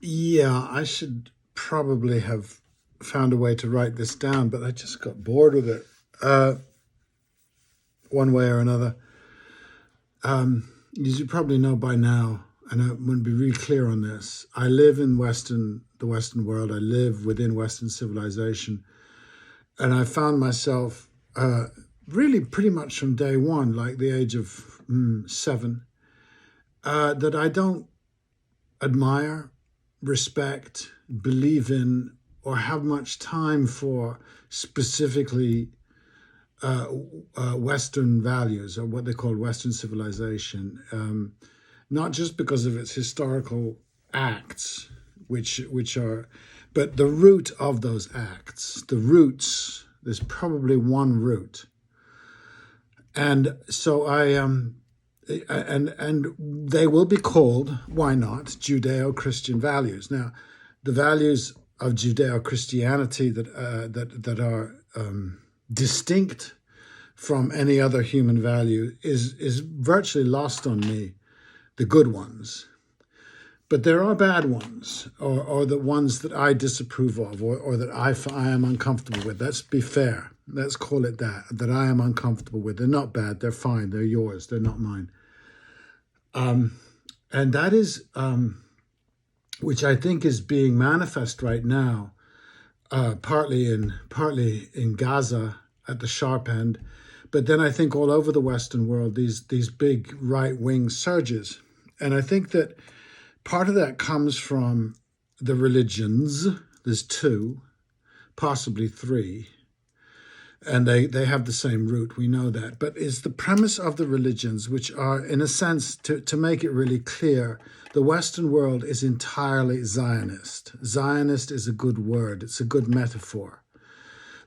Yeah, I should probably have found a way to write this down, but I just got bored with it one way or another. As you probably know by now, and I want to be really clear on this, I live in the Western world. I live within Western civilization, and I found myself really pretty much from day one, like the age of 7, that I don't admire, respect, believe in, or have much time for specifically uh, Western values or what they call Western civilization. Not just because of its historical acts, which are, but the root of those acts, the roots. There's probably one root, and so and they will be called, why not, Judeo-Christian values. Now, the values of Judeo-Christianity that are distinct from any other human value is virtually lost on me. The good ones, but there are bad ones, or the ones that I disapprove of, or that I am uncomfortable with. Let's be fair. Let's call it that. That I am uncomfortable with. They're not bad. They're fine. They're yours. They're not mine. And that is, which I think is being manifest right now, partly in Gaza at the sharp end, but then I think all over the Western world these big right wing surges, and I think that part of that comes from the religions. There's two, possibly three, and they have the same root. We know that. But it's the premise of the religions, which are, in a sense, to make it really clear, the Western world is entirely Zionist. Zionist is a good word. It's a good metaphor.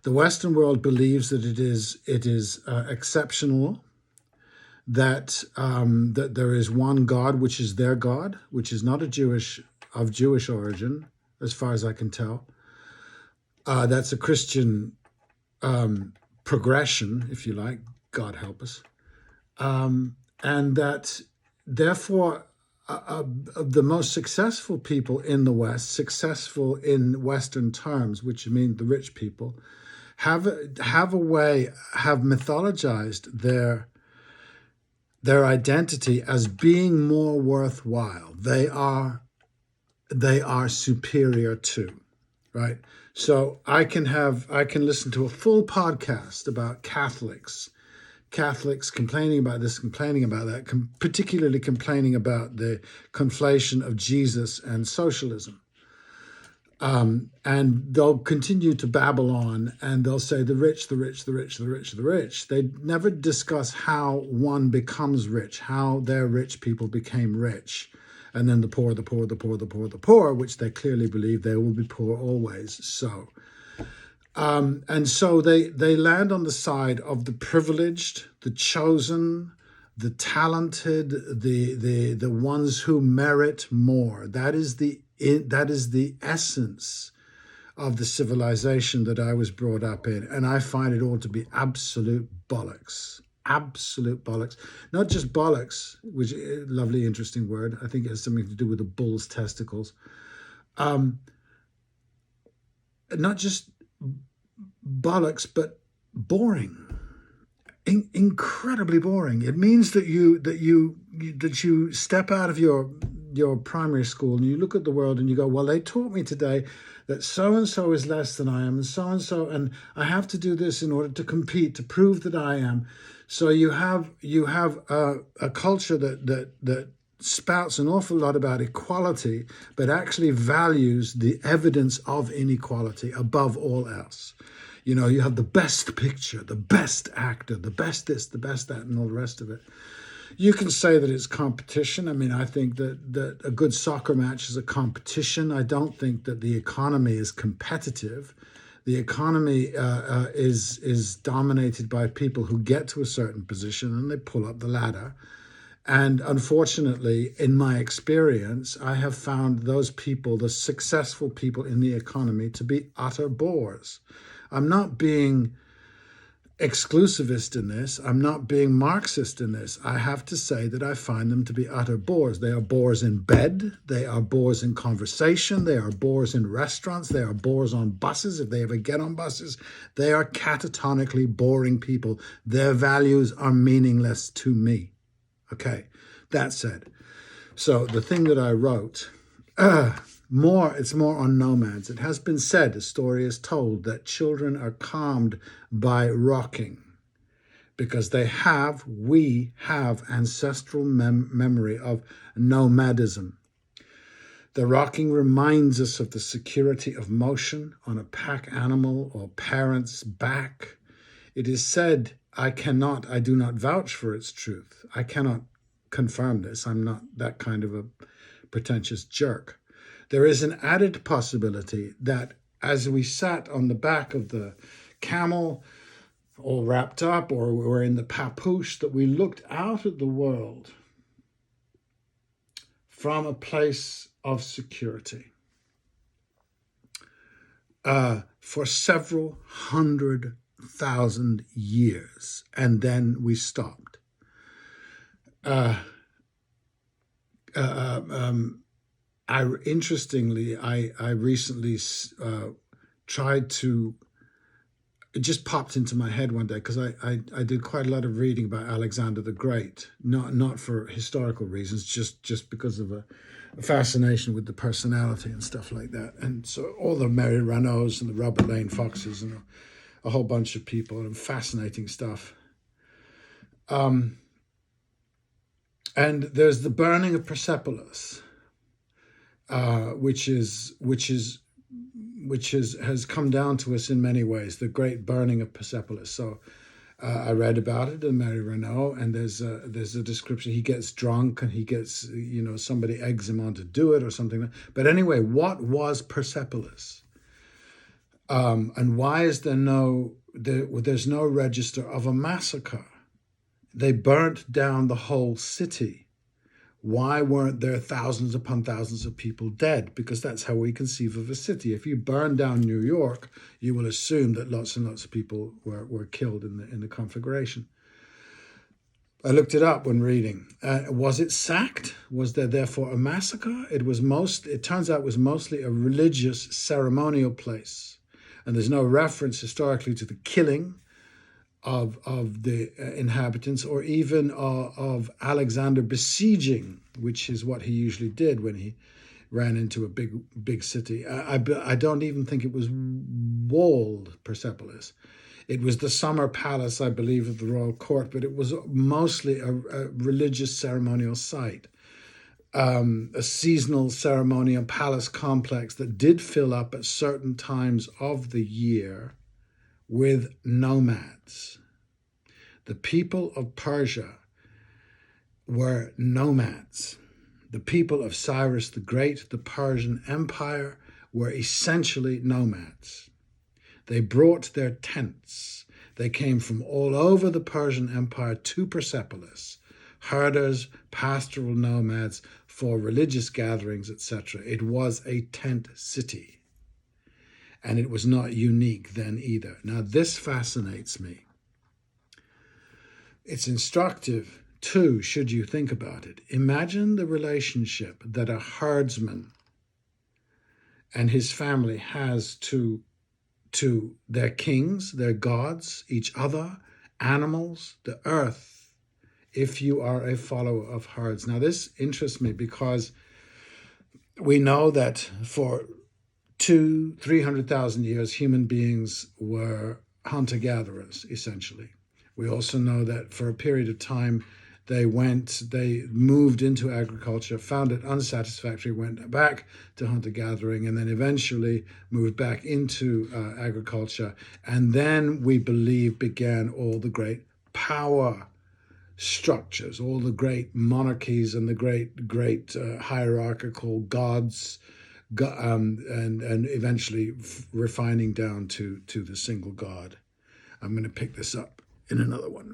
The Western world believes that it is exceptional, that there is one God, which is their God, which is not of Jewish origin, as far as I can tell. That's a Christian progression, if you like. God help us, and that therefore the most successful people in the West, successful in Western terms, which mean the rich people, have mythologized their identity as being more worthwhile. They are superior to, right? So I can listen to a full podcast about Catholics complaining about this, complaining about that, particularly complaining about the conflation of Jesus and socialism. And they'll continue to babble on, and they'll say the rich, the rich, the rich, the rich, the rich. They never discuss how one becomes rich, how their rich people became rich. And then the poor, the poor, the poor, the poor, the poor, which they clearly believe they will be poor always. So, and so they land on the side of the privileged, the chosen, the talented, the ones who merit more. That is the essence of the civilization that I was brought up in. And I find it all to be absolute bollocks. Absolute bollocks. Not just bollocks, which is a lovely, interesting word. I think it has something to do with the bull's testicles. Not just bollocks, but boring. Incredibly boring. It means that you step out of your primary school and you look at the world and you go, well, they taught me today that so and so is less than I am, and so and I have to do this in order to compete, to prove that I am. So you have a culture that spouts an awful lot about equality, but actually values the evidence of inequality above all else. You know, you have the best picture, the best actor, the best this, the best that, and all the rest of it. You can say that it's competition. I mean, I think that a good soccer match is a competition. I don't think that the economy is competitive. The economy is dominated by people who get to a certain position and they pull up the ladder. And unfortunately, in my experience, I have found those people, the successful people in the economy, to be utter bores. I'm not being exclusivist in this. I'm not being Marxist in this. I have to say that I find them to be utter bores. They are bores in bed. They are bores in conversation. They are bores in restaurants. They are bores on buses, if they ever get on buses. They are catatonically boring people. Their values are meaningless to me. Okay, that said. So the thing that I wrote, it's more on nomads. It has been said, a story is told, that children are calmed by rocking because we have ancestral memory of nomadism. The rocking reminds us of the security of motion on a pack animal or parent's back. It is said, I do not vouch for its truth. I cannot confirm this. I'm not that kind of a pretentious jerk. There is an added possibility that as we sat on the back of the camel, all wrapped up, or we were in the papoose, that we looked out at the world from a place of security for several 100,000 years, and then we stopped. Interestingly, I recently tried to. It just popped into my head one day because I did quite a lot of reading about Alexander the Great, not for historical reasons, just because of a fascination with the personality and stuff like that. And so all the Mary Renaults and the Robert Lane Foxes and a whole bunch of people and fascinating stuff. And there's the burning of Persepolis. Which has come down to us in many ways, the great burning of Persepolis. So I read about it in Mary Renault, and there's a description. He gets drunk and he gets, somebody eggs him on to do it or something. But anyway, what was Persepolis? And why is there's no register of a massacre? They burnt down the whole city. Why weren't there thousands upon thousands of people dead? Because that's how we conceive of a city. If you burn down New York, you will assume that lots and lots of people were killed in the conflagration. I looked it up when reading. Was it sacked? Was there therefore a massacre? It turns out it was mostly a religious ceremonial place. And there's no reference historically to the killing of the inhabitants, or even of Alexander besieging, which is what he usually did when he ran into a big city. I don't even think it was walled Persepolis. It was the summer palace, I believe, of the royal court, but it was mostly a religious ceremonial site, a seasonal ceremonial palace complex that did fill up at certain times of the year with nomads. The people of Persia were nomads. The people of Cyrus the Great, the Persian Empire, were essentially nomads. They brought their tents. They came from all over the Persian Empire to Persepolis, herders, pastoral nomads for religious gatherings, etc. It was a tent city. And it was not unique then either. Now, this fascinates me. It's instructive, too, should you think about it. Imagine the relationship that a herdsman and his family has to their kings, their gods, each other, animals, the earth, if you are a follower of herds. Now, this interests me because we know that for 200,000-300,000 years, human beings were hunter-gatherers, essentially. We also know that for a period of time, they moved into agriculture, found it unsatisfactory, went back to hunter-gathering, and then eventually moved back into agriculture. And then we believe began all the great power structures, all the great monarchies and the great hierarchical gods, and eventually refining down to the single God. I'm going to pick this up in another one.